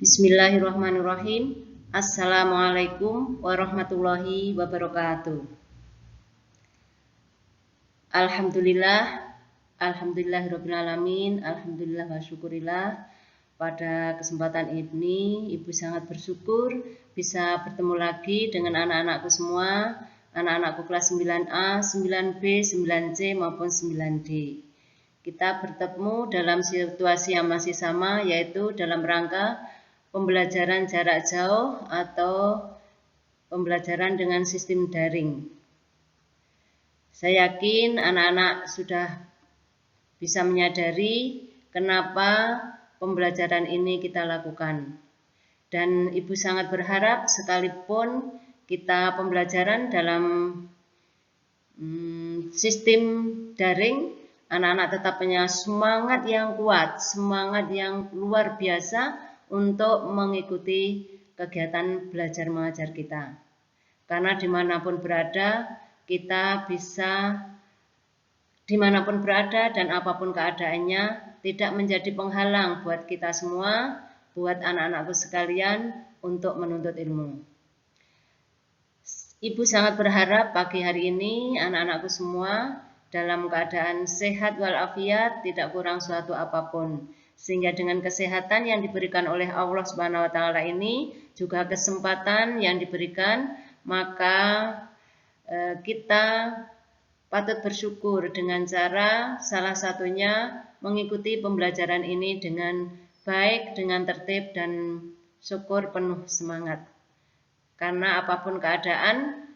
Bismillahirrahmanirrahim. Assalamualaikum warahmatullahi wabarakatuh. Alhamdulillah, alhamdulillahirrabbilalamin, alhamdulillah wa syukurillah. Pada kesempatan ini, Ibu sangat bersyukur bisa bertemu lagi dengan anak-anakku semua, anak-anakku kelas 9A, 9B, 9C maupun 9D. Kita bertemu dalam situasi yang masih sama, yaitu dalam rangka pembelajaran jarak jauh atau pembelajaran dengan sistem daring. Saya yakin anak-anak sudah bisa menyadari kenapa pembelajaran ini kita lakukan. Dan Ibu sangat berharap sekalipun kita pembelajaran dalam sistem daring, anak-anak tetap punya semangat yang kuat, semangat yang luar biasa untuk mengikuti kegiatan belajar mengajar kita. Karena dimanapun berada, kita bisa dimanapun berada dan apapun keadaannya, tidak menjadi penghalang buat kita semua, buat anak-anakku sekalian untuk menuntut ilmu. Ibu sangat berharap pagi hari ini anak-anakku semua dalam keadaan sehat walafiat, tidak kurang suatu apapun. Sehingga dengan kesehatan yang diberikan oleh Allah Subhanahu wa taala ini, juga kesempatan yang diberikan, maka kita patut bersyukur dengan cara salah satunya mengikuti pembelajaran ini dengan baik, dengan tertib dan syukur penuh semangat. Karena apapun keadaan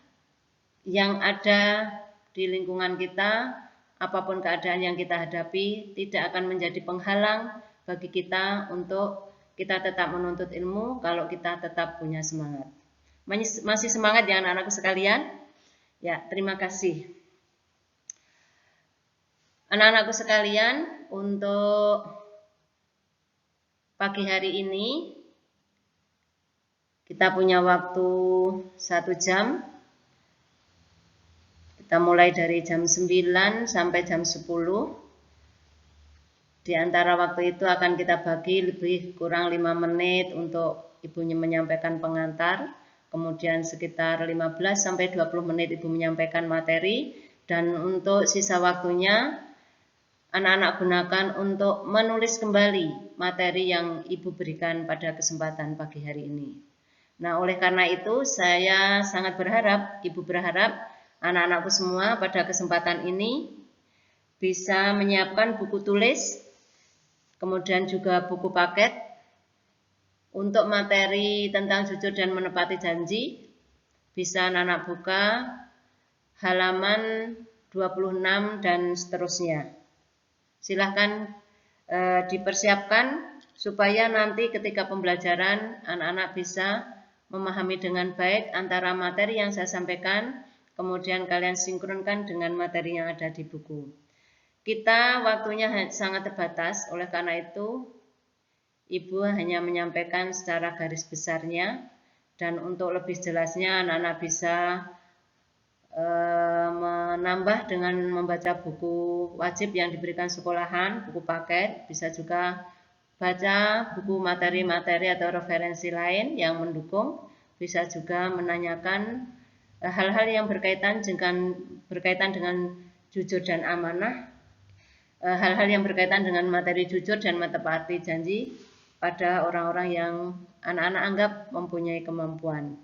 yang ada di lingkungan kita, apapun keadaan yang kita hadapi, tidak akan menjadi penghalang bagi kita untuk kita tetap menuntut ilmu kalau kita tetap punya semangat. Masih semangat ya anak-anakku sekalian? Ya, terima kasih. Anak-anakku sekalian, untuk pagi hari ini kita punya waktu 1 jam. Kita mulai dari jam 9 sampai jam 10. Di antara waktu itu akan kita bagi lebih kurang 5 menit untuk ibunya menyampaikan pengantar. Kemudian sekitar 15 sampai 20 menit ibu menyampaikan materi. Dan untuk sisa waktunya anak-anak gunakan untuk menulis kembali materi yang ibu berikan pada kesempatan pagi hari ini. Nah, oleh karena itu saya sangat berharap, ibu berharap anak-anakku semua pada kesempatan ini bisa menyiapkan buku tulis, kemudian juga buku paket untuk materi tentang jujur dan menepati janji. Bisa anak-anak buka halaman 26 dan seterusnya. Silahkan dipersiapkan supaya nanti ketika pembelajaran anak-anak bisa memahami dengan baik antara materi yang saya sampaikan, kemudian kalian sinkronkan dengan materi yang ada di buku. Kita waktunya sangat terbatas, oleh karena itu ibu hanya menyampaikan secara garis besarnya, dan untuk lebih jelasnya anak-anak bisa menambah dengan membaca buku wajib yang diberikan sekolahan, buku paket, bisa juga baca buku materi-materi atau referensi lain yang mendukung, bisa juga menanyakan hal-hal yang berkaitan dengan jujur dan amanah, hal-hal yang berkaitan dengan materi jujur dan menepati janji pada orang-orang yang anak-anak anggap mempunyai kemampuan.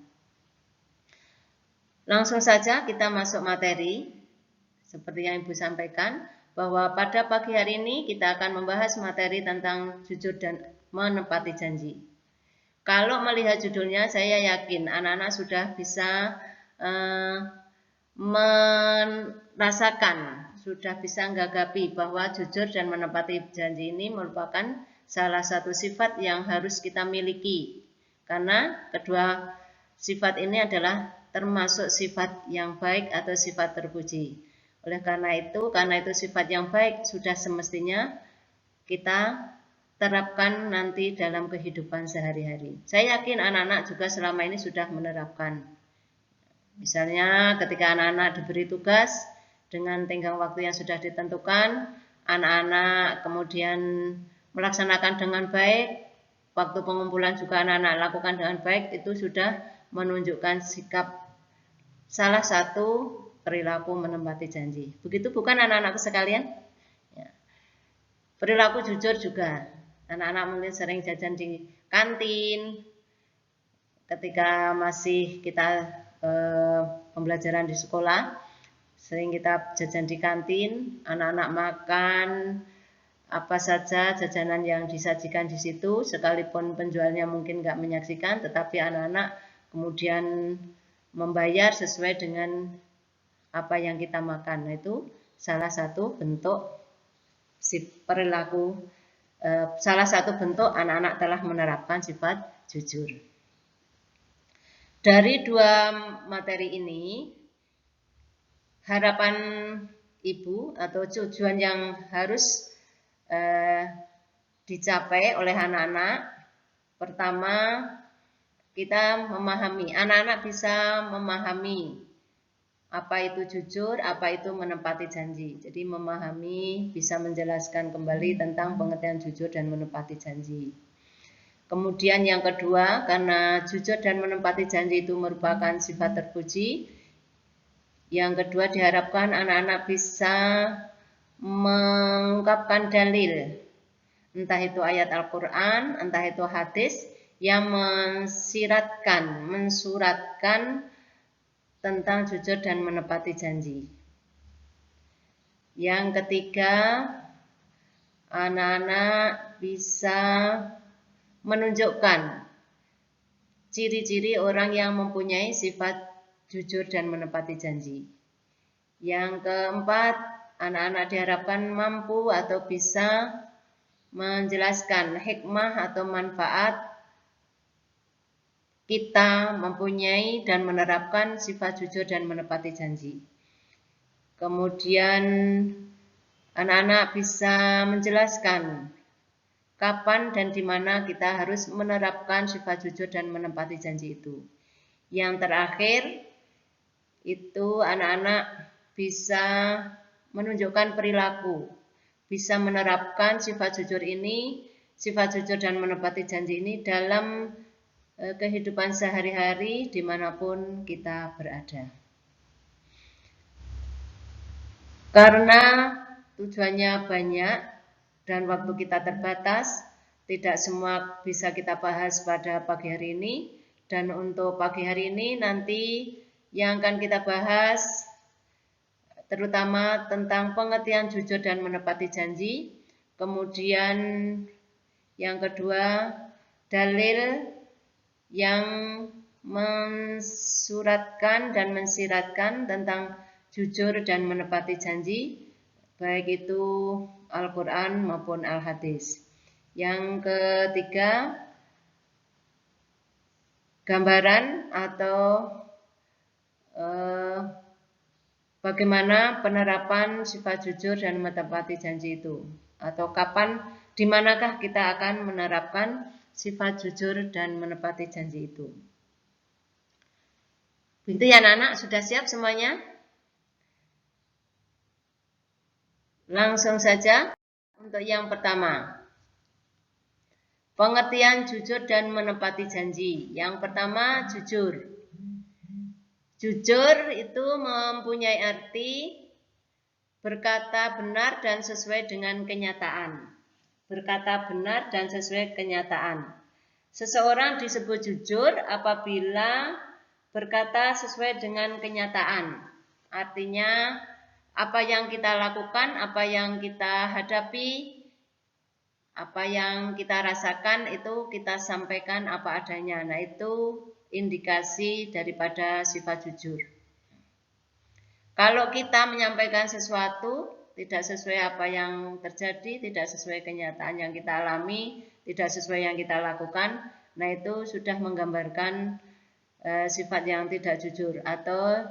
Langsung saja kita masuk materi. Seperti yang ibu sampaikan, bahwa pada pagi hari ini kita akan membahas materi tentang jujur dan menepati janji. Kalau melihat judulnya, saya yakin anak-anak sudah bisa merasakan, sudah bisa menggagapi bahwa jujur dan menepati janji ini merupakan salah satu sifat yang harus kita miliki. Karena kedua sifat ini adalah termasuk sifat yang baik atau sifat terpuji. Oleh karena itu sifat yang baik sudah semestinya kita terapkan nanti dalam kehidupan sehari-hari. Saya yakin anak-anak juga selama ini sudah menerapkan. Misalnya ketika anak-anak diberi tugas dengan tenggang waktu yang sudah ditentukan, anak-anak kemudian melaksanakan dengan baik, waktu pengumpulan juga anak-anak lakukan dengan baik, itu sudah menunjukkan sikap salah satu perilaku menepati janji. Begitu bukan anak-anakku sekalian? Ya. Perilaku jujur juga. Anak-anak mungkin sering jajan di kantin, ketika masih kita pembelajaran di sekolah, sering kita jajan di kantin, anak-anak makan apa saja jajanan yang disajikan di situ, sekalipun penjualnya mungkin nggak menyaksikan, tetapi anak-anak kemudian membayar sesuai dengan apa yang kita makan. Nah, itu salah satu bentuk perilaku, salah satu bentuk anak-anak telah menerapkan sifat jujur. Dari dua materi ini, harapan ibu atau tujuan yang harus dicapai oleh anak-anak, pertama kita memahami, anak-anak bisa memahami apa itu jujur, apa itu menepati janji. Jadi memahami, bisa menjelaskan kembali tentang pengertian jujur dan menepati janji. Kemudian yang kedua, karena jujur dan menepati janji itu merupakan sifat terpuji, yang kedua diharapkan anak-anak bisa mengungkapkan dalil, entah itu ayat Al-Quran, entah itu hadis, yang mensuratkan tentang jujur dan menepati janji. Yang ketiga, anak-anak bisa menunjukkan ciri-ciri orang yang mempunyai sifat jujur dan menepati janji. Yang keempat, anak-anak diharapkan mampu atau bisa menjelaskan hikmah atau manfaat kita mempunyai dan menerapkan sifat jujur dan menepati janji. Kemudian anak-anak bisa menjelaskan kapan dan di mana kita harus menerapkan sifat jujur dan menepati janji itu. Yang terakhir, itu anak-anak bisa menunjukkan perilaku, bisa menerapkan sifat jujur ini, sifat jujur dan menepati janji ini dalam kehidupan sehari-hari dimanapun kita berada. Karena tujuannya banyak dan waktu kita terbatas, tidak semua bisa kita bahas pada pagi hari ini. Dan untuk pagi hari ini nanti yang akan kita bahas terutama tentang pengertian jujur dan menepati janji. Kemudian yang kedua, dalil yang mensuratkan dan mensiratkan tentang jujur dan menepati janji, baik itu Al-Quran maupun Al-Hadis. Yang ketiga, gambaran atau bagaimana penerapan sifat jujur dan menepati janji itu, atau kapan, di manakah kita akan menerapkan sifat jujur dan menepati janji itu. Begitu ya anak-anak, sudah siap semuanya? Langsung saja untuk yang pertama. Pengertian jujur dan menepati janji. Yang pertama, jujur. Jujur itu mempunyai arti berkata benar dan sesuai dengan kenyataan. Berkata benar dan sesuai kenyataan. Seseorang disebut jujur apabila berkata sesuai dengan kenyataan. Artinya apa yang kita lakukan, apa yang kita hadapi, apa yang kita rasakan itu kita sampaikan apa adanya. Nah, itu indikasi daripada sifat jujur. Kalau kita menyampaikan sesuatu tidak sesuai apa yang terjadi, tidak sesuai kenyataan yang kita alami, tidak sesuai yang kita lakukan, nah itu sudah menggambarkan sifat yang tidak jujur, atau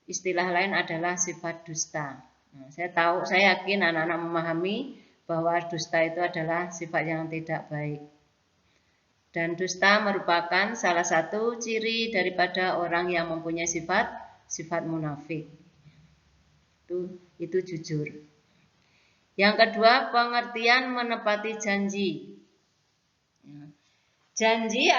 istilah lain adalah sifat dusta. Nah, saya yakin anak-anak memahami bahwa dusta itu adalah sifat yang tidak baik. Dan dusta merupakan salah satu ciri daripada orang yang mempunyai sifat munafik. Itu jujur. Yang kedua, pengertian menepati janji. Janji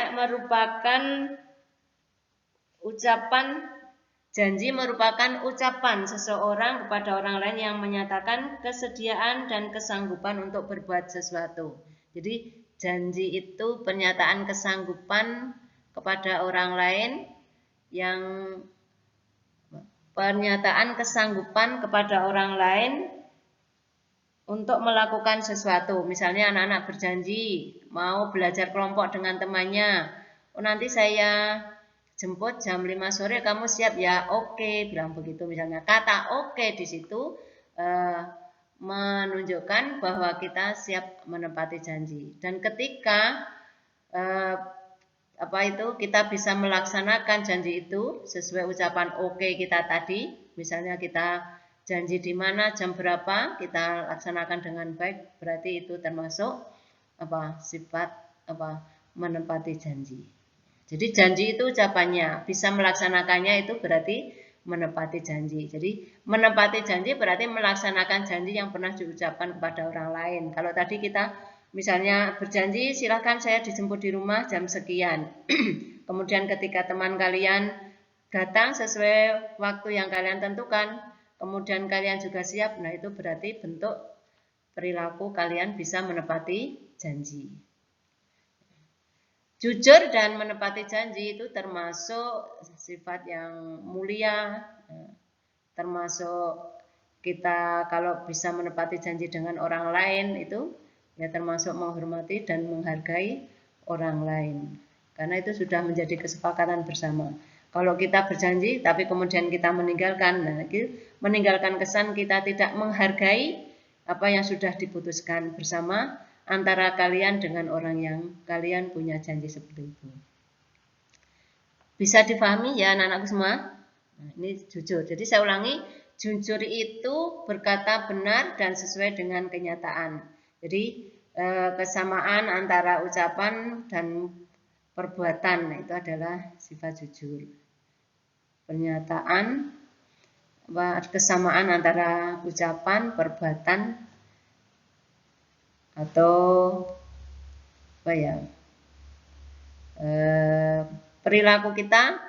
merupakan ucapan seseorang kepada orang lain yang menyatakan kesediaan dan kesanggupan untuk berbuat sesuatu. Jadi janji itu pernyataan kesanggupan kepada orang lain untuk melakukan sesuatu. Misalnya anak-anak berjanji mau belajar kelompok dengan temannya. Oh, nanti saya jemput jam 5 sore, kamu siap ya? Oke, bilang begitu misalnya. Kata oke di situ menunjukkan bahwa kita siap menepati janji. Dan ketika kita bisa melaksanakan janji itu sesuai ucapan oke kita tadi, misalnya kita janji di mana, jam berapa, kita laksanakan dengan baik, berarti itu termasuk sifat menepati janji. Jadi janji itu ucapannya, bisa melaksanakannya itu berarti menepati janji. Jadi menepati janji berarti melaksanakan janji yang pernah diucapkan kepada orang lain. Kalau tadi kita misalnya berjanji, silahkan saya dijemput di rumah jam sekian. Kemudian ketika teman kalian datang sesuai waktu yang kalian tentukan, kemudian kalian juga siap, nah itu berarti bentuk perilaku kalian bisa menepati janji. Jujur dan menepati janji itu termasuk sifat yang mulia, termasuk kita kalau bisa menepati janji dengan orang lain itu ya termasuk menghormati dan menghargai orang lain. Karena itu sudah menjadi kesepakatan bersama. Kalau kita berjanji tapi kemudian kita meninggalkan, nah meninggalkan kesan kita tidak menghargai apa yang sudah diputuskan bersama antara kalian dengan orang yang kalian punya janji seperti itu. Bisa difahami ya anak-anakku semua? Nah, ini jujur. Jadi saya ulangi, jujur itu berkata benar dan sesuai dengan kenyataan. Jadi kesamaan antara ucapan dan perbuatan itu adalah sifat jujur. Pernyataan, kesamaan antara ucapan, perbuatan, atau perilaku kita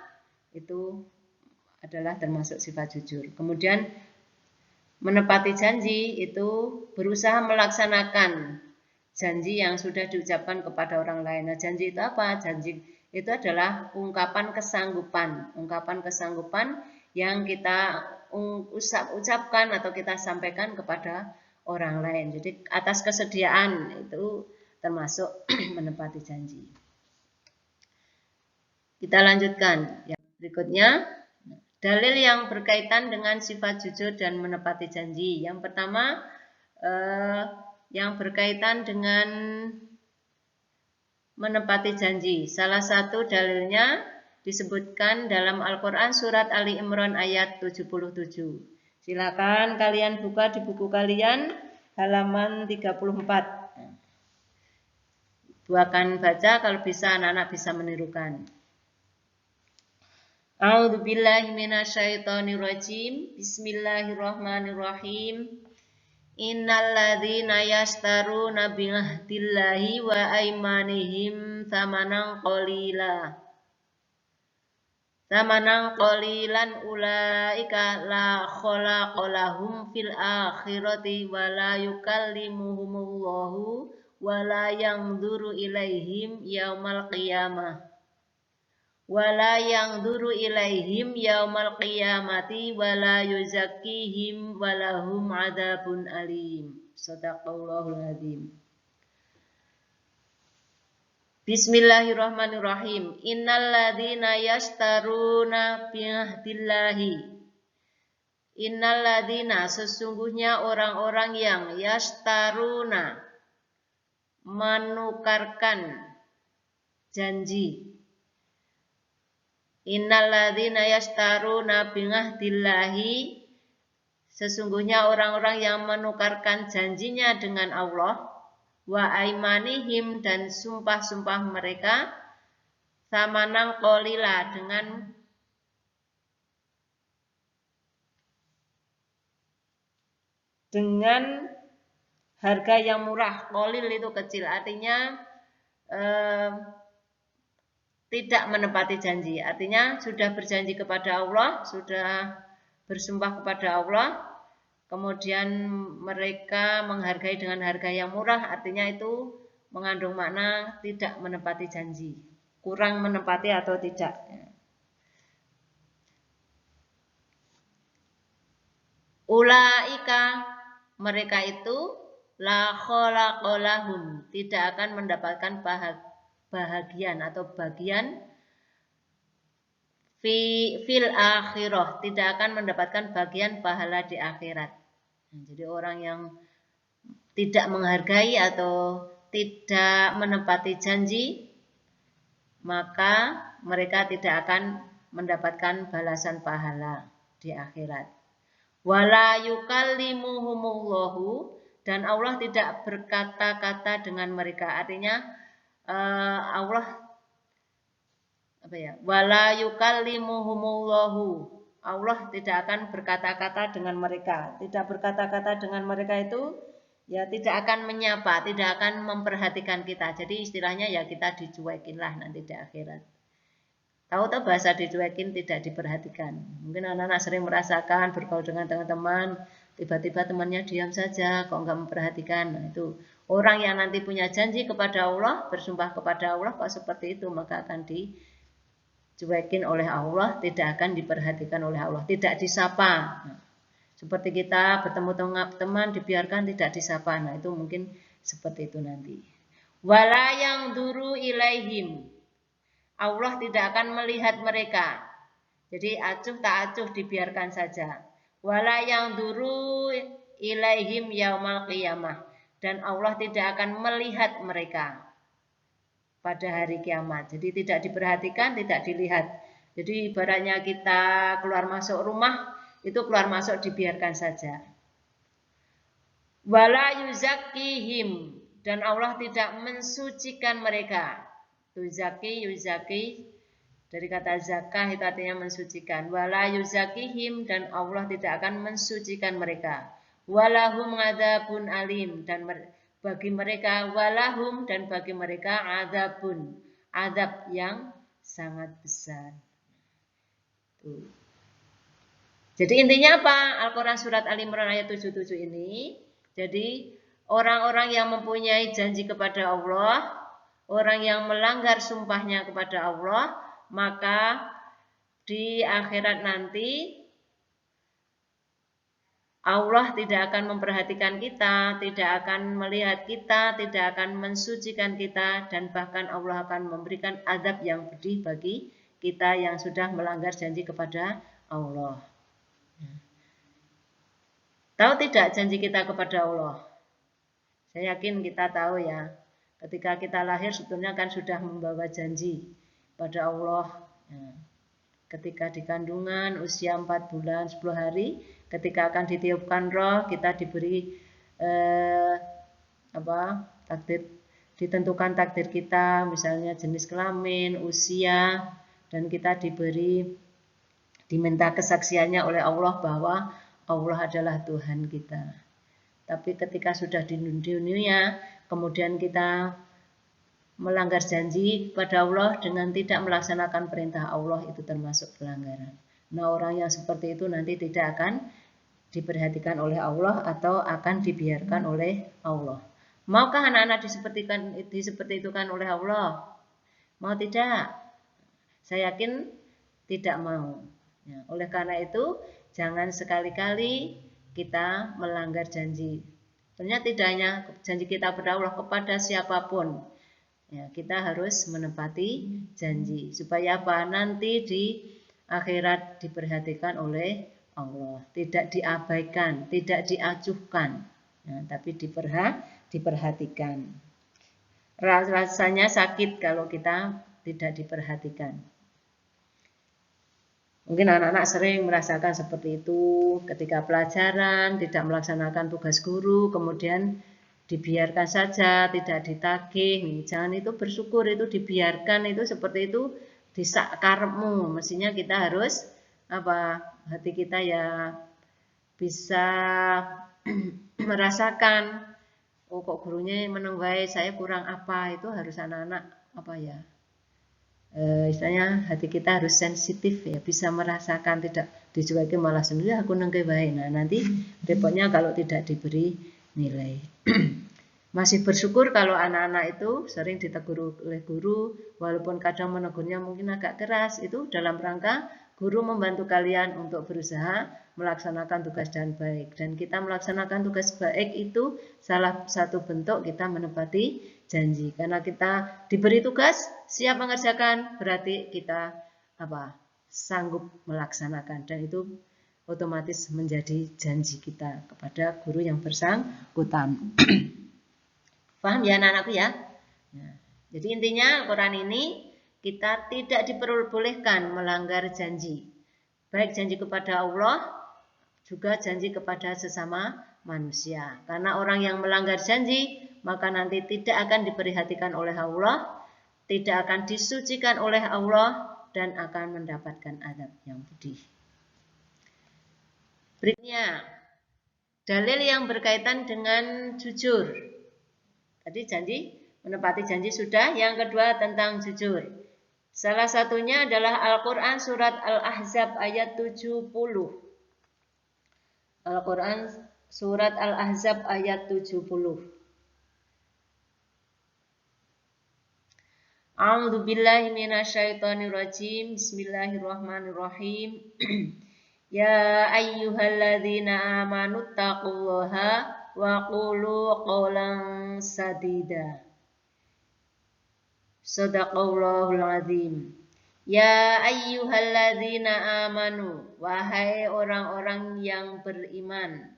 itu adalah termasuk sifat jujur. Kemudian menepati janji itu berusaha melaksanakan janji yang sudah diucapkan kepada orang lain. Nah, janji itu apa? Janji itu adalah ungkapan kesanggupan yang kita ucapkan atau kita sampaikan kepada orang lain. Jadi atas kesediaan itu termasuk menepati janji. Kita lanjutkan. Yang berikutnya, dalil yang berkaitan dengan sifat jujur dan menepati janji. Yang pertama, yang berkaitan dengan menepati janji. Salah satu dalilnya disebutkan dalam Al-Quran surat Ali Imran ayat 77. Silakan kalian buka di buku kalian halaman 34. Buakan baca, kalau bisa anak-anak bisa menirukan. A'udzubillahi minasyaitonirrajim. Bismillahirrahmanirrahim. Innalladzina yashtaruna bi'ahdillahi wa aymanihim tsamanan qalilan ulaika la khalaqa lahum fil akhirati wa la yukallimuhumullahu wa la yanzuru ilaihim yaumal qiyamati wa la yuzakkihim wa lahum adzabun alim. Shadaqallahul adzim. Bismillahirrahmanirrahim. Innalladzina yashtaruna bi'ahdillahi. Innalladzina, sesungguhnya orang-orang yang yashtaruna, menukarkan janji. Innalladzina yashtaruna bi'ahdillahi, sesungguhnya orang-orang yang menukarkan janjinya dengan Allah, wa aimanihim, dan sumpah-sumpah mereka, tsamanan qalila, dengan harga yang murah. Qalil itu kecil, artinya tidak menepati janji. Artinya sudah berjanji kepada Allah, sudah bersumpah kepada Allah, kemudian mereka menghargai dengan harga yang murah, artinya itu mengandung makna tidak menepati janji, kurang menepati atau tidak. Ulaika, mereka itu la khalaqalahum, tidak akan mendapatkan bahagian atau bagian fil akhirah, tidak akan mendapatkan bagian pahala di akhirat. Jadi orang yang tidak menghargai atau tidak menepati janji, maka mereka tidak akan mendapatkan balasan pahala di akhirat. Wala yukallimuhumullahu, dan Allah tidak berkata-kata dengan mereka. Artinya Allah wala yukallimuhumullahu, Allah tidak akan berkata-kata dengan mereka. Tidak berkata-kata dengan mereka itu ya tidak akan menyapa, tidak akan memperhatikan kita. Jadi istilahnya ya kita dicuekin lah nanti di akhirat. Tahu bahasa dicuekin, tidak diperhatikan. Mungkin anak-anak sering merasakan bergaul dengan teman-teman, tiba-tiba temannya diam saja, kok enggak memperhatikan. Nah, itu orang yang nanti punya janji kepada Allah, bersumpah kepada Allah, kok seperti itu, maka akan dicuekin oleh Allah, tidak akan diperhatikan oleh Allah, tidak disapa. Nah, seperti kita bertemu teman, dibiarkan tidak disapa. Nah, itu mungkin seperti itu nanti. Wala yang duru ilaihim, Allah tidak akan melihat mereka. Jadi acuh tak acuh dibiarkan saja. Wala yang duru ilaihim yaumal qiyamah, dan Allah tidak akan melihat mereka pada hari kiamat. Jadi tidak diperhatikan, tidak dilihat. Jadi ibaratnya kita keluar masuk rumah, itu keluar masuk dibiarkan saja. Wala yuzakkihim, dan Allah tidak mensucikan mereka. Yuzaki dari kata zakah itu artinya mensucikan. Wala yuzakihim, dan Allah tidak akan mensucikan mereka. Walahum adzabun alim, dan bagi mereka walahum, dan bagi mereka adzabun, azab yang sangat besar. Tuh. Jadi intinya apa? Al-Quran surat Al-Imran ayat 77 ini. Jadi orang-orang yang mempunyai janji kepada Allah, orang yang melanggar sumpahnya kepada Allah, maka di akhirat nanti Allah tidak akan memperhatikan kita, tidak akan melihat kita, tidak akan mensucikan kita, dan bahkan Allah akan memberikan azab yang pedih bagi kita yang sudah melanggar janji kepada Allah. Tahu tidak janji kita kepada Allah? Saya yakin kita tahu ya. Ketika kita lahir sebetulnya kan sudah membawa janji pada Allah. Ketika di kandungan usia 4 bulan 10 hari, ketika akan ditiupkan roh, kita diberi takdir, ditentukan takdir kita, misalnya jenis kelamin, usia, dan kita diminta kesaksiannya oleh Allah bahwa Allah adalah Tuhan kita. Tapi ketika sudah di dunia, kemudian kita melanggar janji kepada Allah dengan tidak melaksanakan perintah Allah, itu termasuk pelanggaran. Nah, orang yang seperti itu nanti tidak akan diperhatikan oleh Allah atau akan dibiarkan oleh Allah. Maukah anak-anak seperti itu kan oleh Allah? Mau tidak? Saya yakin tidak mau. Ya, oleh karena itu, jangan sekali-kali kita melanggar janji. Sebenarnya tidak hanya janji kita kepada Allah, kepada siapapun. Ya, kita harus menepati janji supaya apa? Nanti di akhirat diperhatikan oleh Allah, tidak diabaikan, tidak diacuhkan, nah, tapi diperhatikan. Rasanya sakit kalau kita tidak diperhatikan. Mungkin anak-anak sering merasakan seperti itu ketika pelajaran, tidak melaksanakan tugas guru, kemudian dibiarkan saja, tidak ditagih. Jangan itu bersyukur, itu dibiarkan, itu seperti itu disak karepmu. Mestinya kita harus hati kita ya bisa merasakan, oh kok gurunya menenggai saya kurang apa, itu harus anak-anak istilahnya hati kita harus sensitif ya, bisa merasakan, tidak dicueki malah sendiri aku nengke wae. Nah, nanti repotnya kalau tidak diberi nilai. Masih bersyukur kalau anak-anak itu sering ditegur oleh guru, walaupun kadang menegurnya mungkin agak keras, itu dalam rangka guru membantu kalian untuk berusaha melaksanakan tugas dengan baik. Dan kita melaksanakan tugas baik itu salah satu bentuk kita menepati janji. Karena kita diberi tugas, siap mengerjakan, berarti kita sanggup melaksanakan. Dan itu otomatis menjadi janji kita kepada guru yang bersangkutan. Paham ya anak-anakku ya? Nah, jadi intinya Al-Quran ini kita tidak diperbolehkan melanggar janji. Baik janji kepada Allah, juga janji kepada sesama manusia. Karena orang yang melanggar janji, maka nanti tidak akan diperhatikan oleh Allah, tidak akan disucikan oleh Allah, dan akan mendapatkan azab yang pedih. Berikutnya, dalil yang berkaitan dengan jujur. Tadi janji, menepati janji sudah. Yang kedua tentang jujur. Salah satunya adalah Al-Quran surat Al-Ahzab ayat 70. Al-Quran surat Al-Ahzab ayat 70. A'udzu billahi minasyaitonir rajim. Bismillahirrahmanirrahim. Ya ayyuhalladzina amanu taqullaha wa qulu qawlan sadida. Shadaqallahul azim. Ya ayyuhalladzina amanu, wahai orang-orang yang beriman.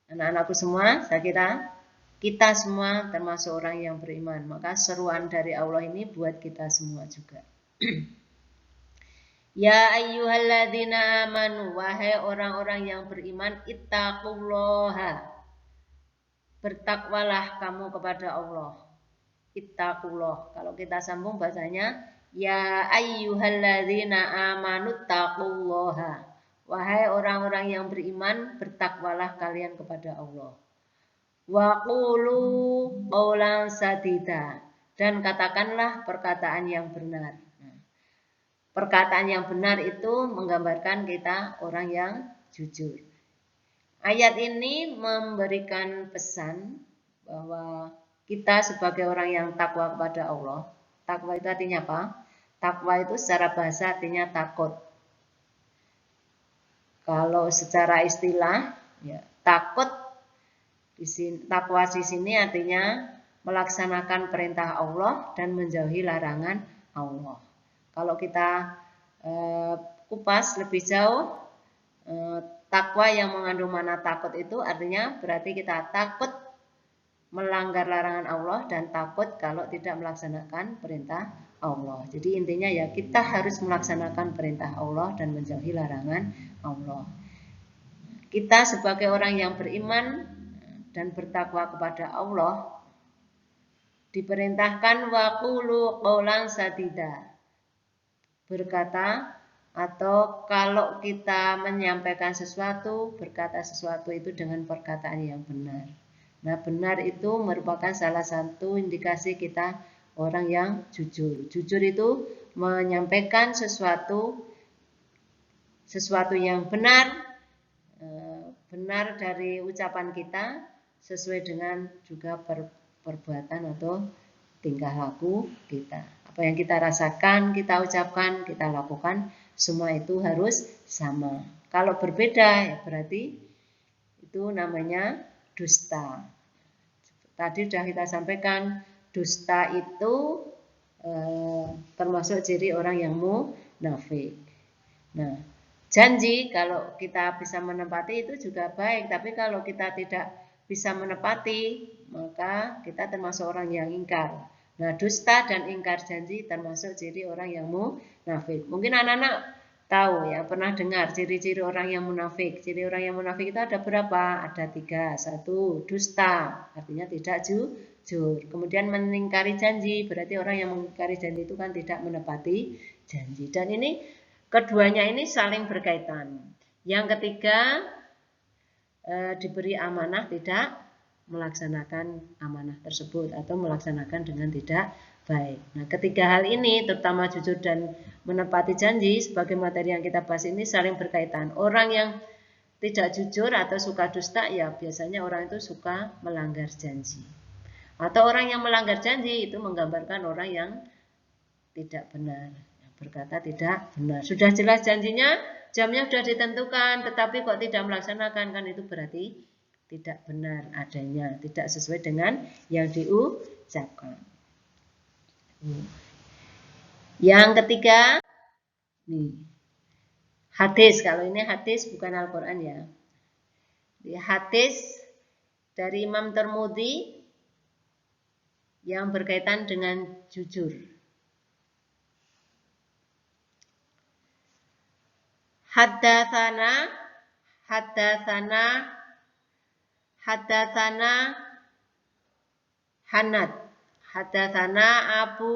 Anak-anakku semua, saya kira kita semua termasuk orang yang beriman. Maka seruan dari Allah ini buat kita semua juga. Ya ayyuhalladzina amanu, wahai orang-orang yang beriman, ittaqullaha. Bertakwalah kamu kepada Allah. Ittaqullah. Kalau kita sambung bahasanya, ya ayyuhalladzina amanu taqullaha. Wahai orang-orang yang beriman, bertakwalah kalian kepada Allah. Wa qulu qawlan sadida. Dan katakanlah perkataan yang benar. Perkataan yang benar itu menggambarkan kita orang yang jujur. Ayat ini memberikan pesan bahwa kita sebagai orang yang takwa kepada Allah. Takwa itu artinya apa? Takwa itu secara bahasa artinya takut. Kalau secara istilah, ya, takut di sini, takwa di sini artinya melaksanakan perintah Allah dan menjauhi larangan Allah. Kalau kita kupas lebih jauh, takwa yang mengandung makna takut itu artinya berarti kita takut melanggar larangan Allah dan takut kalau tidak melaksanakan perintah Allah. Jadi intinya ya kita harus melaksanakan perintah Allah dan menjauhi larangan Allah. Kita sebagai orang yang beriman dan bertakwa kepada Allah diperintahkan waqulu qawlan sadida. Berkata atau kalau kita menyampaikan sesuatu, berkata sesuatu itu dengan perkataan yang benar. Nah, benar itu merupakan salah satu indikasi kita orang yang jujur. Jujur itu menyampaikan sesuatu yang benar, benar dari ucapan kita, sesuai dengan juga perbuatan atau tingkah laku kita. Apa yang kita rasakan, kita ucapkan, kita lakukan, semua itu harus sama. Kalau berbeda, ya berarti itu namanya dusta. Tadi sudah kita sampaikan, dusta itu termasuk ciri orang yang munafik. Nah, janji kalau kita bisa menepati itu juga baik, tapi kalau kita tidak bisa menepati, maka kita termasuk orang yang ingkar. Nah, dusta dan ingkar janji termasuk ciri orang yang munafik. Mungkin anak-anak tahu ya, pernah dengar ciri-ciri orang yang munafik. Ciri orang yang munafik itu ada berapa? Ada 3. 1, dusta, artinya tidak jujur. Kemudian mengingkari janji, berarti orang yang mengingkari janji itu kan tidak menepati janji. Dan ini keduanya ini saling berkaitan. Yang ketiga, diberi amanah tidak melaksanakan amanah tersebut atau melaksanakan dengan tidak baik. Nah, ketiga hal ini terutama jujur dan menepati janji sebagai materi yang kita bahas ini saling berkaitan. Orang yang tidak jujur atau suka dusta ya biasanya orang itu suka melanggar janji. Atau orang yang melanggar janji itu menggambarkan orang yang tidak benar, berkata tidak benar. Sudah jelas janjinya, jamnya sudah ditentukan, tetapi kok tidak melaksanakan, kan itu berarti tidak benar adanya, tidak sesuai dengan yang diucapkan. Yang ketiga, nih, hadis. Kalau ini hadis bukan Al-Quran ya. Hadis dari Imam Tirmidzi yang berkaitan dengan jujur. Haddatsana Hanad. Haddatsana Abu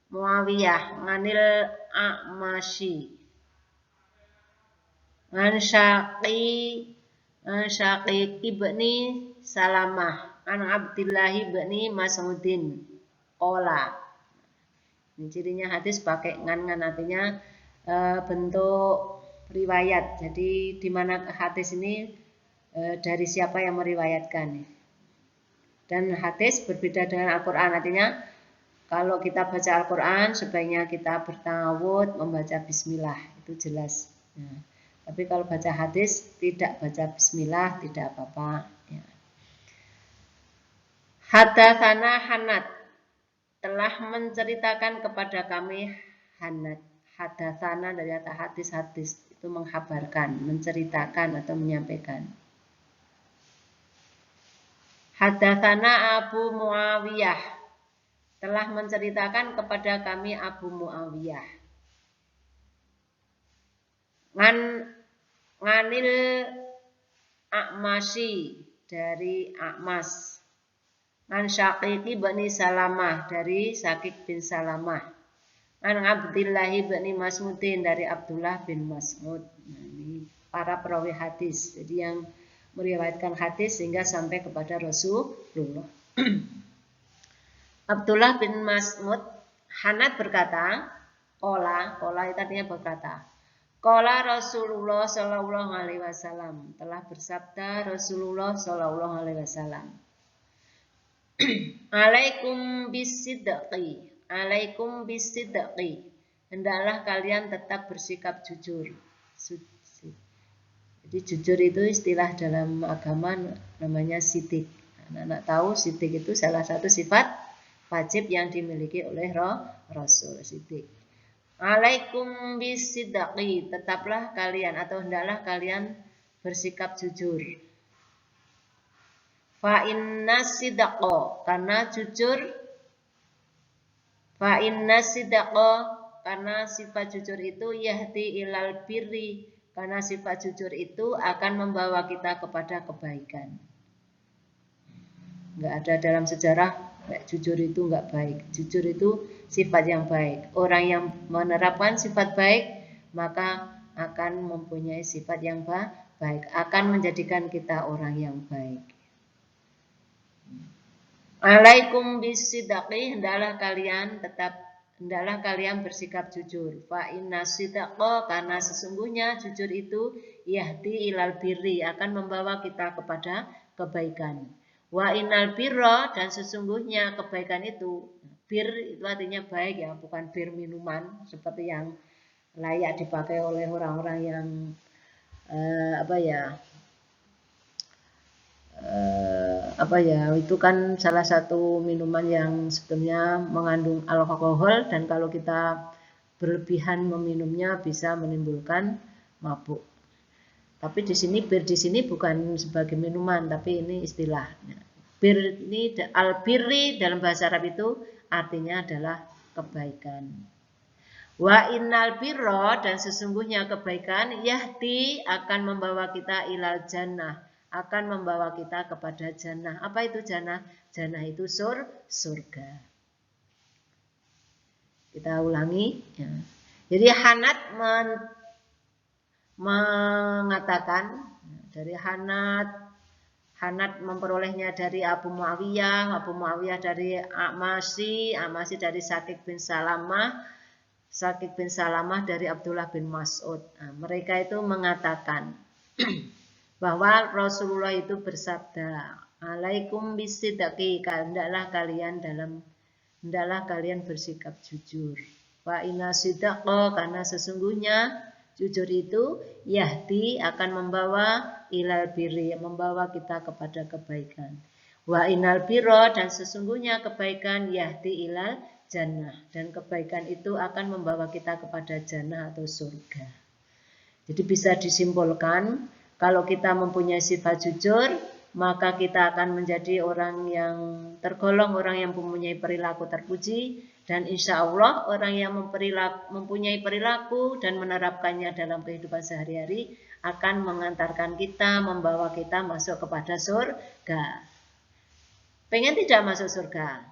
Muawiyah Manil A'mashi An Syaqiq ibni Salamah An Abdillah ibni Mas'udin Qala. Ini cirinya hadis pakai ngan artinya bentuk riwayat. Jadi di mana hadis ini dari siapa yang meriwayatkan. Dan hadis berbeda dengan Al-Quran, artinya kalau kita baca Al-Quran sebaiknya kita bertawud membaca bismillah, itu jelas. Nah, tapi kalau baca hadis tidak baca bismillah tidak apa-apa. Ya. Haddatsana Hanad, telah menceritakan kepada kami Hanad. Haddatsana dari kata hadis itu menghabarkan, menceritakan atau menyampaikan. Haddatsana Abu Muawiyah, telah menceritakan kepada kami Abu Muawiyah. Nganil A'mashi, dari A'mas. An Syaqiq bin Salamah, dari Syaqiq bin Salamah. An Abdillah bin Mas'udin, dari Abdullah bin Mas'ud. Nah, ini para perawi hadis. Jadi yang meriwayatkan hadis sehingga sampai kepada Rasulullah. Abdullah bin Mas'ud, Hanad berkata, Kola itu artinya berkata. Kola Rasulullah Shallallahu Alaihi Wasallam, telah bersabda Rasulullah Shallallahu Alaihi Wasallam. Alaikum bisidqi, hendaklah kalian tetap bersikap jujur. Jadi jujur itu istilah dalam agama namanya sidik. Anak-anak tahu sidik itu salah satu sifat wajib yang dimiliki oleh Rasul, sidik. Alaikum bisidqi, tetaplah kalian atau hendaklah kalian bersikap jujur. Fa inna sidqa, karena jujur. Fa inna sidqa, karena sifat jujur itu yahdi ilal birri, karena sifat jujur itu akan membawa kita kepada kebaikan. Enggak ada dalam sejarah jujur itu enggak baik. Jujur itu sifat yang baik. Orang yang menerapkan sifat baik maka akan mempunyai sifat yang baik, akan menjadikan kita orang yang baik. Alaikum bisidqi, hendaklah kalian bersikap jujur. Fa inna sidqa, karena sesungguhnya jujur itu yahdi ilal birri, akan membawa kita kepada kebaikan. Wa innal birra, dan sesungguhnya kebaikan itu, bir itu artinya baik ya, bukan bir minuman seperti yang layak dipakai oleh orang-orang yang itu kan salah satu minuman yang sebenarnya mengandung alkohol, dan kalau kita berlebihan meminumnya bisa menimbulkan mabuk. Tapi di sini bir di sini bukan sebagai minuman, tapi ini istilahnya. Bir ini al-birri dalam bahasa Arab itu artinya adalah kebaikan. Wa innal birra, dan sesungguhnya kebaikan yahdi akan membawa kita ilal jannah, akan membawa kita kepada jannah. Apa itu jannah? Jannah itu surga. Kita ulangi ya. Jadi Hanad mengatakan dari Hanad Hanad memperolehnya dari Abu Muawiyah dari A'masy dari Syakik bin Salamah dari Abdullah bin Mas'ud. Nah, mereka itu mengatakan bahwa Rasulullah itu bersabda, "Alaikum bisidqi, hendaklah kalian bersikap jujur. Wa inna sidqa, karena sesungguhnya jujur itu yahdi akan membawa ilal birri, membawa kita kepada kebaikan. Wa inal birra, dan sesungguhnya kebaikan yahdi ilal jannah, dan kebaikan itu akan membawa kita kepada jannah atau surga." Jadi bisa disimpulkan, kalau kita mempunyai sifat jujur, maka kita akan menjadi orang yang tergolong orang yang mempunyai perilaku terpuji, dan insya Allah orang yang mempunyai perilaku dan menerapkannya dalam kehidupan sehari-hari akan mengantarkan kita, membawa kita masuk kepada surga. Pengen tidak masuk surga?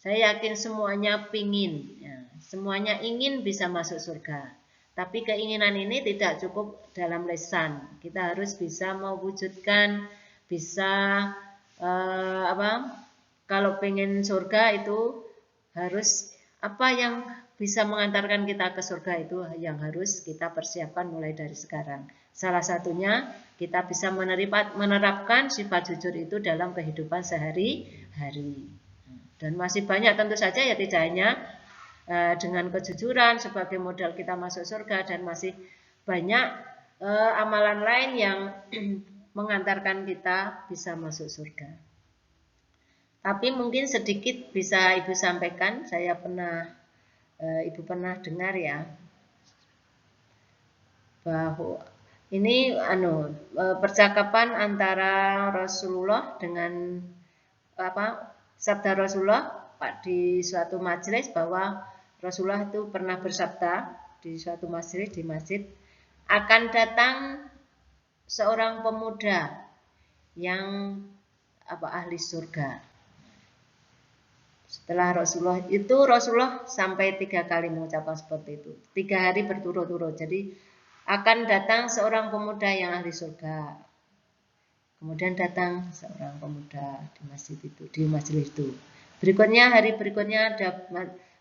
Saya yakin semuanya pingin, ya, semuanya ingin bisa masuk surga. Tapi keinginan ini tidak cukup dalam lisan. Kita harus bisa mewujudkan, bisa kalau pengen surga itu harus apa yang bisa mengantarkan kita ke surga itu yang harus kita persiapkan mulai dari sekarang. Salah satunya kita bisa menerapkan sifat jujur itu dalam kehidupan sehari-hari. Dan masih banyak tentu saja, ya tidak hanya dengan kejujuran sebagai modal kita masuk surga, dan masih banyak amalan lain yang mengantarkan kita bisa masuk surga. Tapi mungkin sedikit bisa Ibu sampaikan, Ibu pernah dengar ya, bahwa ini percakapan antara Rasulullah dengan sabda Rasulullah di suatu majelis, bahwa Rasulullah itu pernah bersabda di suatu majelis di masjid, akan datang seorang pemuda yang ahli surga. Setelah Rasulullah sampai 3 kali mengucapkan seperti itu, 3 hari berturut-turut. Jadi akan datang seorang pemuda yang ahli surga. Kemudian datang seorang pemuda di masjid itu, di majelis itu. Hari berikutnya ada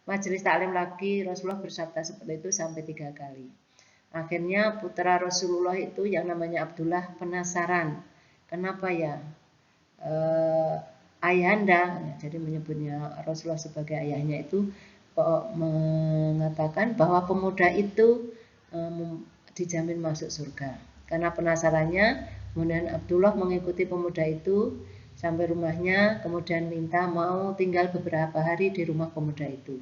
majelis taklim lagi, Rasulullah bersabda seperti itu sampai 3 kali. Akhirnya putra Rasulullah itu yang namanya Abdullah penasaran, kenapa ya ayahanda, jadi menyebutnya Rasulullah sebagai ayahnya itu mengatakan bahwa pemuda itu dijamin masuk surga. Karena penasarannya, kemudian Abdullah mengikuti pemuda itu sampai rumahnya, kemudian minta mau tinggal beberapa hari di rumah pemuda itu.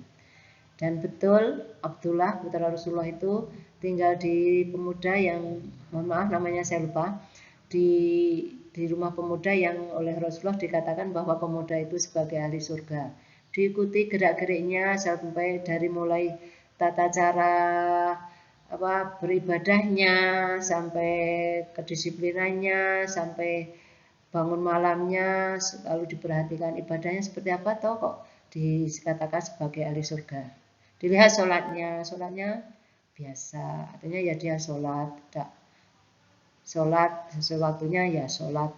Dan betul, Abdullah putra Rasulullah itu tinggal di pemuda yang, mohon maaf namanya saya lupa, di rumah pemuda yang oleh Rasulullah dikatakan bahwa pemuda itu sebagai ahli surga. Diikuti gerak-geriknya sampai dari mulai tata cara beribadahnya, sampai kedisiplinannya, sampai bangun malamnya, lalu diperhatikan ibadahnya seperti apa, toh kok dikatakan sebagai ahli surga. Dilihat sholatnya biasa, artinya ya dia sholat sesuai waktunya, ya sholat.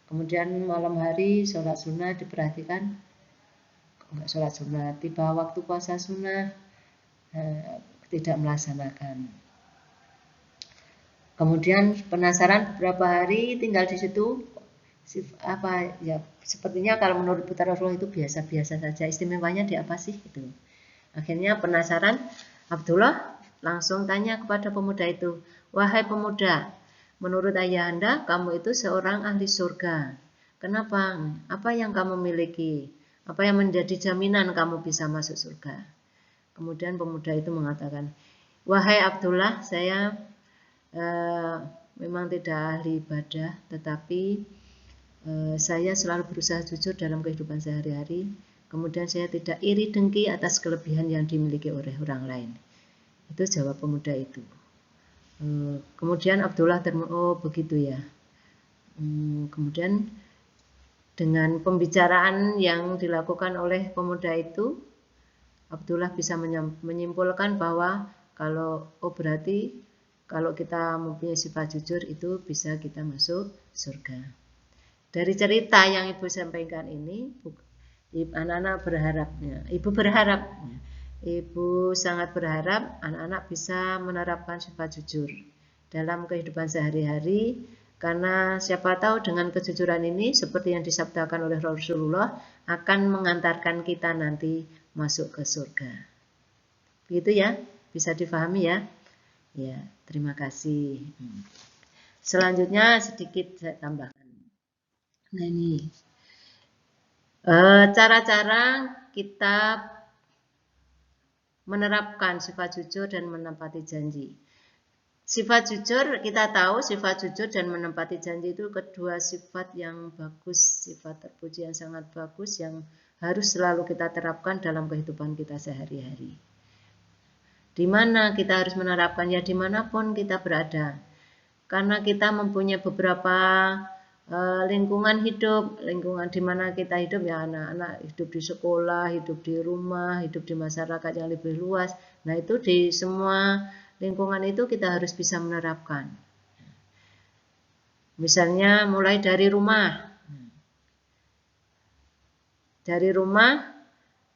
Kemudian malam hari sholat sunnah diperhatikan, enggak sholat sunnah, tiba waktu puasa sunnah tidak melaksanakan. Kemudian penasaran beberapa hari tinggal di situ, sepertinya kalau menurut putra Rasulullah itu biasa-biasa saja, istimewanya di apa sih itu. Akhirnya penasaran, Abdullah langsung tanya kepada pemuda itu, "Wahai pemuda, menurut ayahanda kamu itu seorang ahli surga. Kenapa? Apa yang kamu miliki? Apa yang menjadi jaminan kamu bisa masuk surga?" Kemudian pemuda itu mengatakan, "Wahai Abdullah, saya memang tidak ahli ibadah, tetapi saya selalu berusaha jujur dalam kehidupan sehari-hari. Kemudian saya tidak iri dengki atas kelebihan yang dimiliki oleh orang lain." Itu jawab pemuda itu. Kemudian Abdullah oh begitu ya. Kemudian dengan pembicaraan yang dilakukan oleh pemuda itu, Abdullah bisa menyimpulkan bahwa kalau berarti kalau kita mempunyai sifat jujur itu bisa kita masuk surga. Dari cerita yang Ibu sampaikan ini, anak-anak berharapnya, Ibu sangat berharap anak-anak bisa menerapkan sifat jujur dalam kehidupan sehari-hari, karena siapa tahu dengan kejujuran ini seperti yang disabdakan oleh Rasulullah akan mengantarkan kita nanti masuk ke surga. Begitu ya, bisa difahami ya? Ya, terima kasih. Selanjutnya sedikit saya tambahkan. Nah ini, cara-cara kita menerapkan sifat jujur dan menepati janji. Sifat jujur, kita tahu sifat jujur dan menepati janji itu kedua sifat yang bagus, sifat terpuji yang sangat bagus yang harus selalu kita terapkan dalam kehidupan kita sehari-hari. Di mana kita harus menerapkan? Ya dimanapun kita berada. Karena kita mempunyai beberapa lingkungan hidup, lingkungan di mana kita hidup, ya anak-anak hidup di sekolah, hidup di rumah, hidup di masyarakat yang lebih luas. Nah itu di semua lingkungan itu kita harus bisa menerapkan. Misalnya mulai dari rumah. Dari rumah,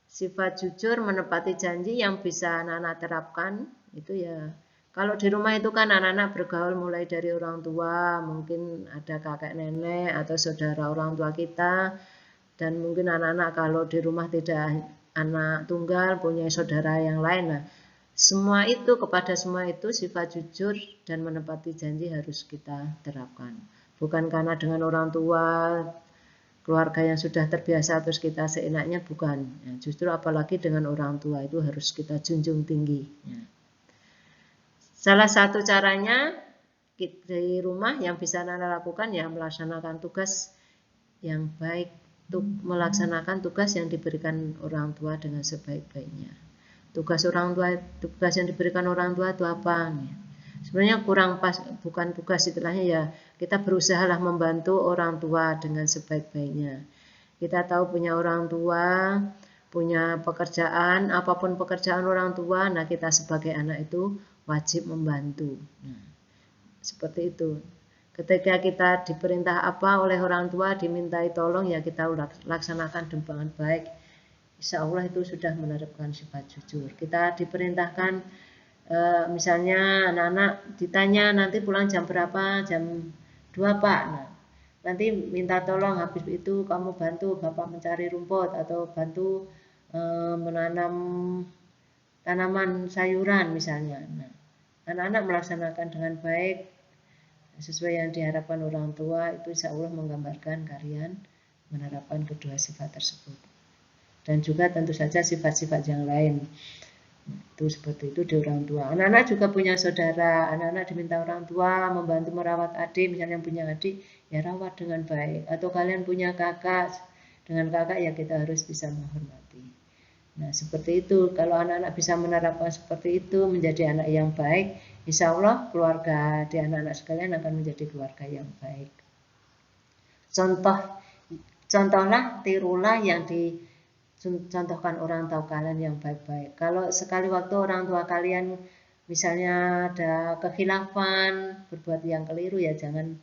sifat jujur menepati janji yang bisa anak-anak terapkan itu ya. Kalau di rumah itu kan anak-anak bergaul mulai dari orang tua, mungkin ada kakek nenek atau saudara orang tua kita, dan mungkin anak-anak kalau di rumah tidak anak tunggal punya saudara yang lain. Nah, semua itu kepada semua itu sifat jujur dan menepati janji harus kita terapkan. Bukan karena dengan orang tua keluarga yang sudah terbiasa terus kita seenaknya, bukan. Ya, justru apalagi dengan orang tua itu harus kita junjung tinggi. Ya. Salah satu caranya di rumah yang bisa Anda lakukan ya melaksanakan tugas yang baik, melaksanakan tugas yang diberikan orang tua dengan sebaik-baiknya. Tugas yang diberikan orang tua itu apa? Ya. Sebenarnya kurang pas, bukan tugas istilahnya ya, kita berusahalah membantu orang tua dengan sebaik-baiknya. Kita tahu punya orang tua, punya pekerjaan, apapun pekerjaan orang tua, nah kita sebagai anak itu wajib membantu. Nah, seperti itu. Ketika kita diperintah apa oleh orang tua, dimintai tolong, ya kita laksanakan dengan baik. Insya Allah itu sudah menerapkan sifat jujur. Kita diperintahkan misalnya anak-anak ditanya nanti pulang jam berapa, jam 2 Pak. Nah, nanti minta tolong habis itu kamu bantu Bapak mencari rumput atau bantu menanam tanaman sayuran misalnya. Nah, anak-anak melaksanakan dengan baik sesuai yang diharapkan orang tua, itu insya Allah menggambarkan kalian menerapkan kedua sifat tersebut. Dan juga tentu saja sifat-sifat yang lain. Itu seperti itu di orang tua. Anak-anak juga punya saudara, anak-anak diminta orang tua membantu merawat adik, misalnya yang punya adik, ya rawat dengan baik. Atau kalian punya kakak, dengan kakak ya kita harus bisa menghormati. Nah seperti itu, kalau anak-anak bisa menerapkan seperti itu, menjadi anak yang baik, insya Allah keluarga di anak-anak sekalian akan menjadi keluarga yang baik. Contohlah, tirulah yang dicontohkan orang tua kalian yang baik-baik. Kalau sekali waktu orang tua kalian misalnya ada kekhilafan, berbuat yang keliru, ya jangan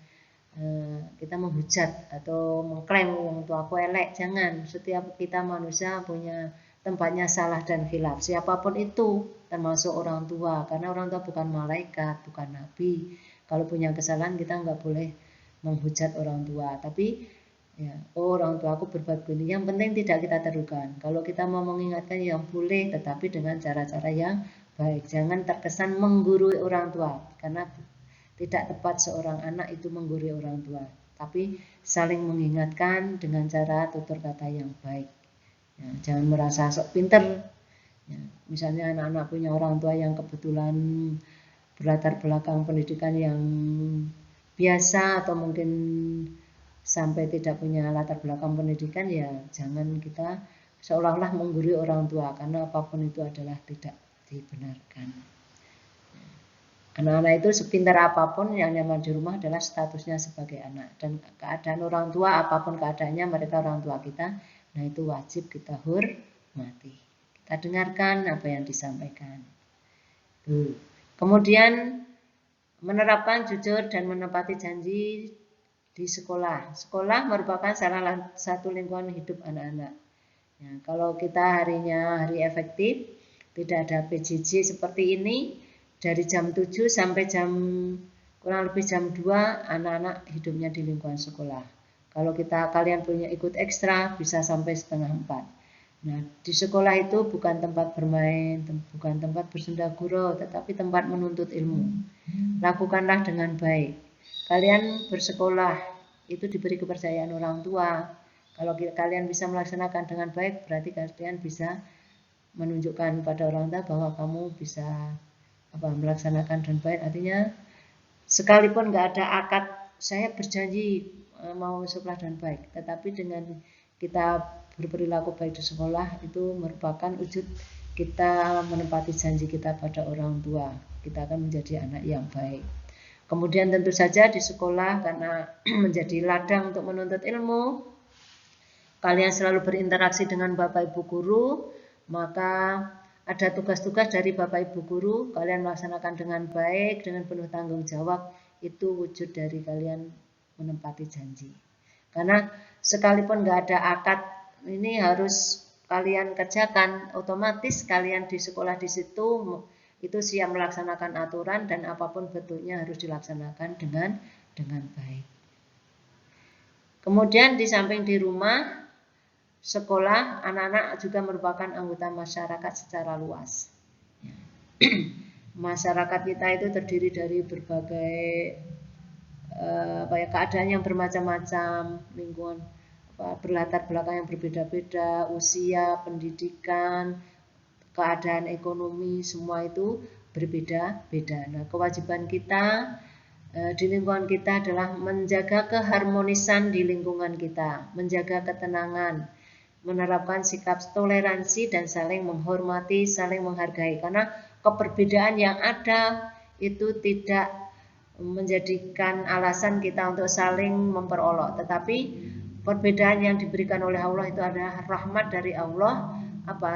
kita menghujat atau mengklaim orang tua aku elek. Jangan. Setiap kita manusia punya tempatnya salah dan khilaf. Siapapun itu, termasuk orang tua. Karena orang tua bukan malaikat, bukan nabi. Kalau punya kesalahan kita nggak boleh menghujat orang tua. Tapi ya, orang tua aku berbuat begini. Yang penting tidak kita terukan. Kalau kita mau mengingatkan yang boleh, tetapi dengan cara-cara yang baik. Jangan terkesan menggurui orang tua, karena tidak tepat seorang anak itu menggurui orang tua. Tapi saling mengingatkan dengan cara tutur kata yang baik. Ya, jangan merasa sok pinter. Ya, misalnya anak-anak punya orang tua yang kebetulan berlatar belakang pendidikan yang biasa atau mungkin sampai tidak punya latar belakang pendidikan, ya jangan kita seolah-olah menggurui orang tua, karena apapun itu adalah tidak dibenarkan. Anak-anak itu sepintar apapun, yang nyaman di rumah adalah statusnya sebagai anak, dan keadaan orang tua apapun keadaannya, mereka orang tua kita, nah itu wajib kita hormati. Kita dengarkan apa yang disampaikan. Kemudian menerapkan jujur dan menepati janji di sekolah. Sekolah merupakan salah satu lingkungan hidup anak-anak. Ya, kalau kita harinya hari efektif, tidak ada PJJ seperti ini, dari jam 7 sampai kurang lebih jam 2 anak-anak hidupnya di lingkungan sekolah. Kalau kalian punya ikut ekstra bisa sampai setengah 4. Nah, di sekolah itu bukan tempat bermain, bukan tempat bersenda gurau, tetapi tempat menuntut ilmu. Lakukanlah dengan baik. Kalian bersekolah, itu diberi kepercayaan orang tua. Kalau kalian bisa melaksanakan dengan baik, berarti kalian bisa menunjukkan pada orang tua bahwa kamu bisa melaksanakan dengan baik. Artinya, sekalipun nggak ada akad, saya berjanji mau sekolah dengan baik. Tetapi dengan kita berperilaku baik di sekolah itu merupakan wujud kita menepati janji kita pada orang tua. Kita akan menjadi anak yang baik. Kemudian tentu saja di sekolah karena menjadi ladang untuk menuntut ilmu, kalian selalu berinteraksi dengan Bapak Ibu guru, maka ada tugas-tugas dari Bapak Ibu guru, kalian melaksanakan dengan baik, dengan penuh tanggung jawab, itu wujud dari kalian menepati janji. Karena sekalipun nggak ada akad, ini harus kalian kerjakan, otomatis kalian di sekolah di situ itu siap melaksanakan aturan dan apapun bentuknya harus dilaksanakan dengan baik. Kemudian di samping di rumah, sekolah, anak-anak juga merupakan anggota masyarakat secara luas. Masyarakat kita itu terdiri dari berbagai keadaan yang bermacam-macam, lingkungan berlatar belakang yang berbeda-beda, usia, pendidikan, keadaan ekonomi, semua itu berbeda-beda. Nah, kewajiban kita di lingkungan kita adalah menjaga keharmonisan di lingkungan kita, menjaga ketenangan, menerapkan sikap toleransi dan saling menghormati, saling menghargai. Karena keperbedaan yang ada itu tidak menjadikan alasan kita untuk saling memperolok, tetapi perbedaan yang diberikan oleh Allah itu adalah rahmat dari Allah,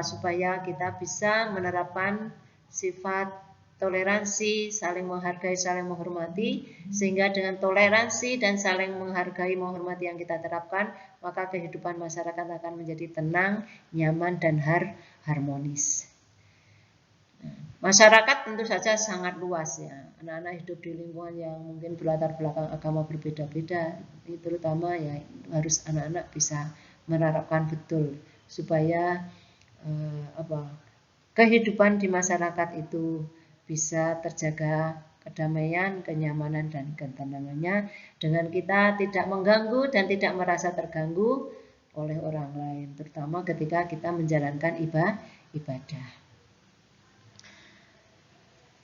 supaya kita bisa menerapkan sifat toleransi, saling menghargai, saling menghormati, sehingga dengan toleransi dan saling menghargai, menghormati yang kita terapkan, maka kehidupan masyarakat akan menjadi tenang, nyaman, dan harmonis. Masyarakat tentu saja sangat luas ya. Anak-anak hidup di lingkungan yang mungkin berlatar belakang agama berbeda-beda, terutama ya harus anak-anak bisa menerapkan betul supaya kehidupan di masyarakat itu bisa terjaga kedamaian, kenyamanan, dan ketenangannya dengan kita tidak mengganggu dan tidak merasa terganggu oleh orang lain, terutama ketika kita menjalankan ibadah.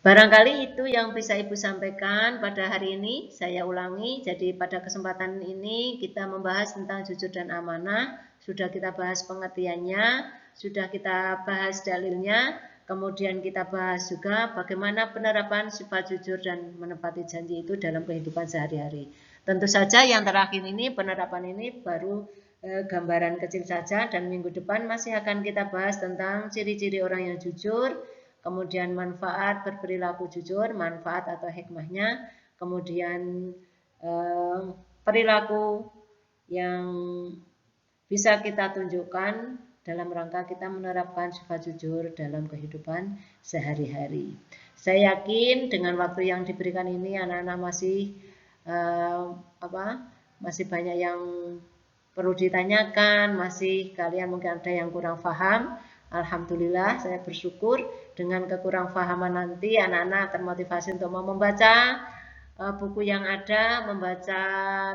Barangkali itu yang bisa Ibu sampaikan pada hari ini. Saya ulangi, jadi pada kesempatan ini kita membahas tentang jujur dan amanah. Sudah kita bahas pengertiannya, sudah kita bahas dalilnya, kemudian kita bahas juga bagaimana penerapan sifat jujur dan menepati janji itu dalam kehidupan sehari-hari. Tentu saja yang terakhir ini, penerapan ini baru gambaran kecil saja, dan minggu depan masih akan kita bahas tentang ciri-ciri orang yang jujur, kemudian manfaat berperilaku jujur, manfaat atau hikmahnya, kemudian perilaku yang bisa kita tunjukkan dalam rangka kita menerapkan sifat jujur dalam kehidupan sehari-hari. Saya yakin dengan waktu yang diberikan ini anak-anak masih banyak yang perlu ditanyakan, masih kalian mungkin ada yang kurang paham. Alhamdulillah, saya bersyukur dengan kekurangpahaman nanti anak-anak termotivasi untuk mau membaca buku yang ada, membaca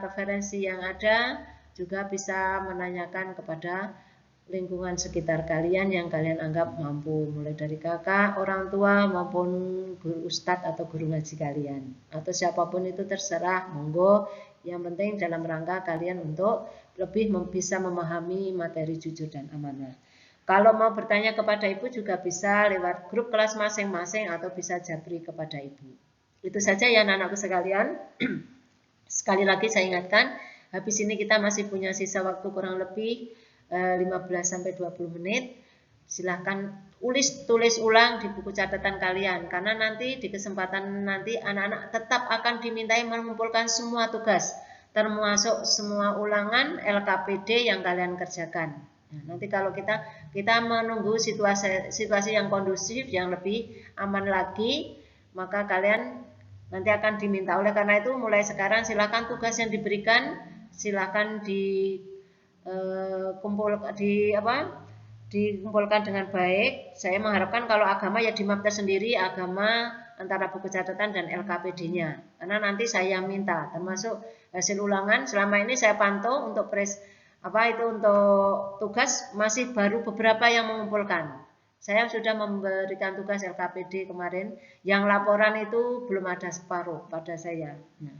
referensi yang ada, juga bisa menanyakan kepada lingkungan sekitar kalian yang kalian anggap mampu, mulai dari kakak, orang tua, maupun guru ustadz atau guru ngaji kalian, atau siapapun itu terserah, monggo. Yang penting dalam rangka kalian untuk lebih bisa memahami materi jujur dan amanah. Kalau mau bertanya kepada Ibu juga bisa lewat grup kelas masing-masing atau bisa japri kepada Ibu. Itu saja ya anak-anakku sekalian. Sekali lagi saya ingatkan, habis ini kita masih punya sisa waktu kurang lebih 15-20 menit. silahkan tulis ulang di buku catatan kalian, karena nanti di kesempatan nanti anak-anak tetap akan dimintai mengumpulkan semua tugas, termasuk semua ulangan LKPD yang kalian kerjakan. Nah, nanti kalau kita menunggu situasi yang kondusif, yang lebih aman lagi, maka kalian nanti akan diminta. Oleh karena itu mulai sekarang silakan tugas yang diberikan silakan dikumpulkan dengan baik. Saya mengharapkan kalau agama ya di map tersendiri, agama antara buku catatan dan LKPD-nya. Karena nanti saya minta termasuk hasil ulangan. Selama ini saya pantau untuk untuk tugas masih baru beberapa yang mengumpulkan. Saya sudah memberikan tugas LKPD kemarin, yang laporan itu belum ada separuh pada saya. Nah,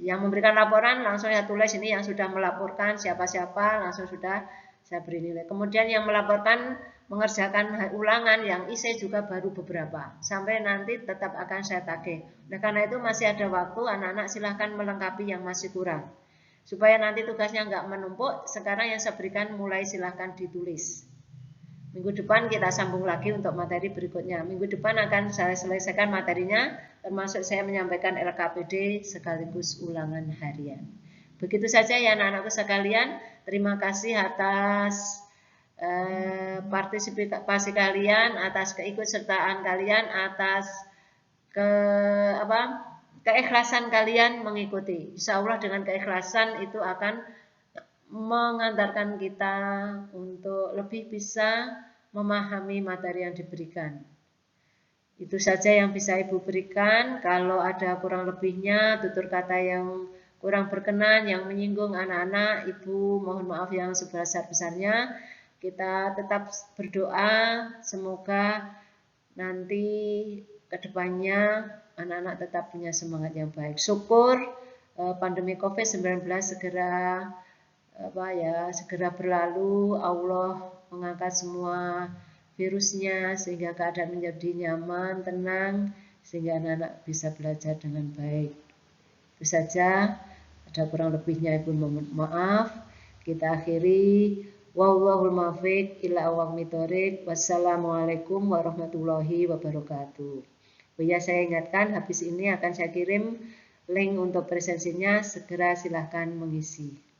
yang memberikan laporan langsung saya tulis ini yang sudah melaporkan siapa-siapa, langsung sudah saya beri nilai. Kemudian yang melaporkan mengerjakan ulangan yang IC juga baru beberapa. Sampai nanti tetap akan saya tagih. Nah, karena itu masih ada waktu, anak-anak silahkan melengkapi yang masih kurang. Supaya nanti tugasnya nggak menumpuk, sekarang yang saya berikan mulai silahkan ditulis. Minggu depan kita sambung lagi untuk materi berikutnya. Minggu depan akan saya selesaikan materinya, termasuk saya menyampaikan LKPD sekaligus ulangan harian. Begitu saja ya anak-anakku sekalian. Terima kasih atas partisipasi kalian, atas keikutsertaan kalian, atas keikhlasan kalian mengikuti. Insya Allah dengan keikhlasan itu akan mengantarkan kita untuk lebih bisa memahami materi yang diberikan. Itu saja yang bisa Ibu berikan. Kalau ada kurang lebihnya, tutur kata yang kurang berkenan, yang menyinggung anak-anak, Ibu mohon maaf yang sebesar-besarnya. Kita tetap berdoa, semoga nanti kedepannya anak-anak tetap punya semangat yang baik. Syukur pandemi COVID-19 segera berlalu, Allah mengangkat semua virusnya sehingga keadaan menjadi nyaman, tenang, sehingga anak-anak bisa belajar dengan baik. Itu saja, ada kurang lebihnya Ibu mohon maaf. Kita akhiri, wallahul muwaffiq ila aqwamit thoriq. Wassalamualaikum warahmatullahi wabarakatuh. Ya, saya ingatkan habis ini akan saya kirim link untuk presensinya, segera silahkan mengisi.